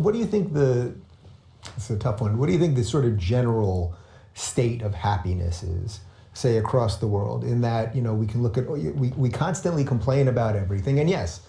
what do you think it's a tough one, what do you think the sort of general state of happiness is, say, across the world, in that, we can look at, we constantly complain about everything, and yes,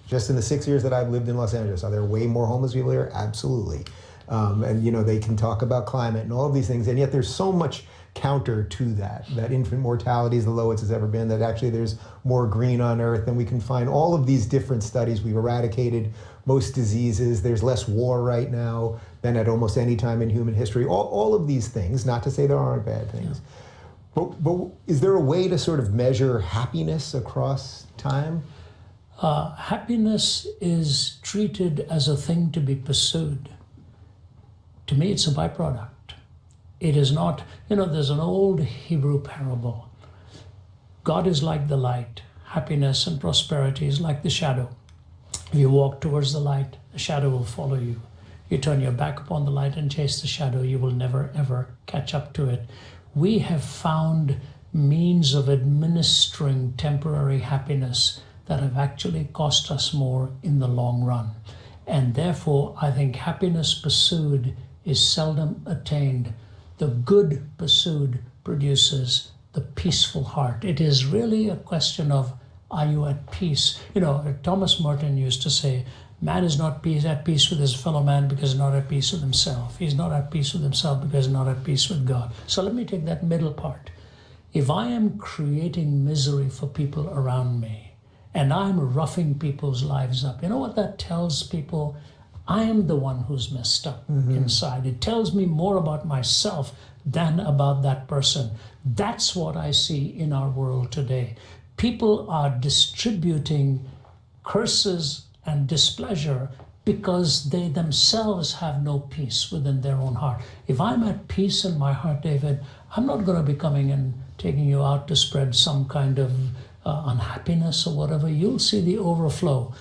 just in the 6 years that I've lived in Los Angeles, are there way more homeless people here? Absolutely. And they can talk about climate and all of these things, and yet there's so much counter to that infant mortality is the lowest it's ever been, that actually there's more green on earth, and we can find all of these different studies. We've eradicated most diseases. There's less war right now than at almost any time in human history. All of these things, not to say there aren't bad things. Yeah. But is there a way to sort of measure happiness across time? Happiness is treated as a thing to be pursued. To me, it's a byproduct. It is not, there's an old Hebrew parable. God is like the light. Happiness and prosperity is like the shadow. If you walk towards the light, the shadow will follow you. You turn your back upon the light and chase the shadow, you will never, ever catch up to it. We have found means of administering temporary happiness that have actually cost us more in the long run. And therefore, I think happiness pursued is seldom attained. The good pursued produces the peaceful heart. It is really a question of, are you at peace? Thomas Merton used to say, man is not at peace with his fellow man because he's not at peace with himself. He's not at peace with himself because he's not at peace with God. So let me take that middle part. If I am creating misery for people around me, and I'm roughing people's lives up, you know what that tells people? I am the one who's messed up inside. It tells me more about myself than about that person. That's what I see in our world today. People are distributing curses and displeasure because they themselves have no peace within their own heart. If I'm at peace in my heart, David, I'm not going to be coming and taking you out to spread some kind of unhappiness or whatever. You'll see the overflow.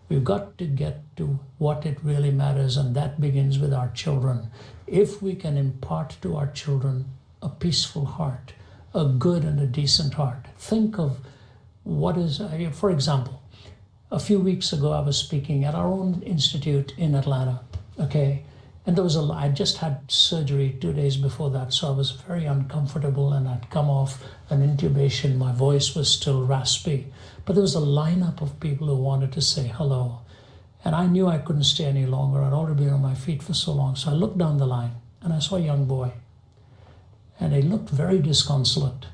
We've got to get to what it really matters, and that begins with our children. If we can impart to our children a peaceful heart, a good and a decent heart. Think of what is, for example, a few weeks ago I was speaking at our own institute in Atlanta, okay? And I just had surgery 2 days before that, so I was very uncomfortable, and I'd come off an intubation. My voice was still raspy. But there was a lineup of people who wanted to say hello. And I knew I couldn't stay any longer. I'd already been on my feet for so long. So I looked down the line and I saw a young boy. And he looked very disconsolate.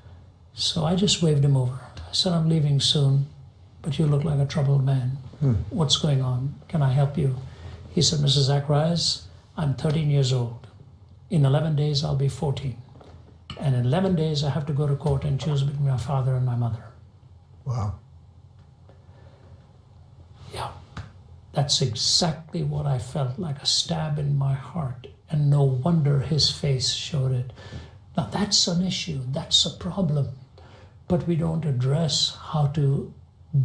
So I just waved him over. I said, I'm leaving soon, but you look like a troubled man. What's going on? Can I help you? He said, Mrs. Zacharias, I'm 13 years old. In 11 days, I'll be 14. And in 11 days, I have to go to court and choose between my father and my mother. Wow. Yeah, that's exactly what I felt, like a stab in my heart. And no wonder his face showed it. Now that's an issue, that's a problem. But we don't address how to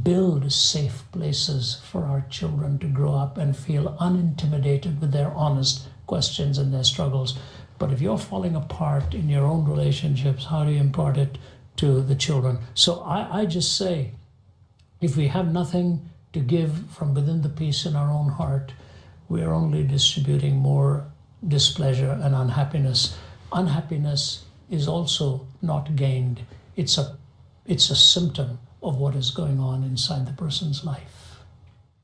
build safe places for our children to grow up and feel unintimidated with their honest questions and their struggles. But if you're falling apart in your own relationships, how do you impart it to the children? So I just say, if we have nothing to give from within the peace in our own heart, we are only distributing more displeasure and unhappiness. Unhappiness is also not gained. It's a symptom of what is going on inside the person's life.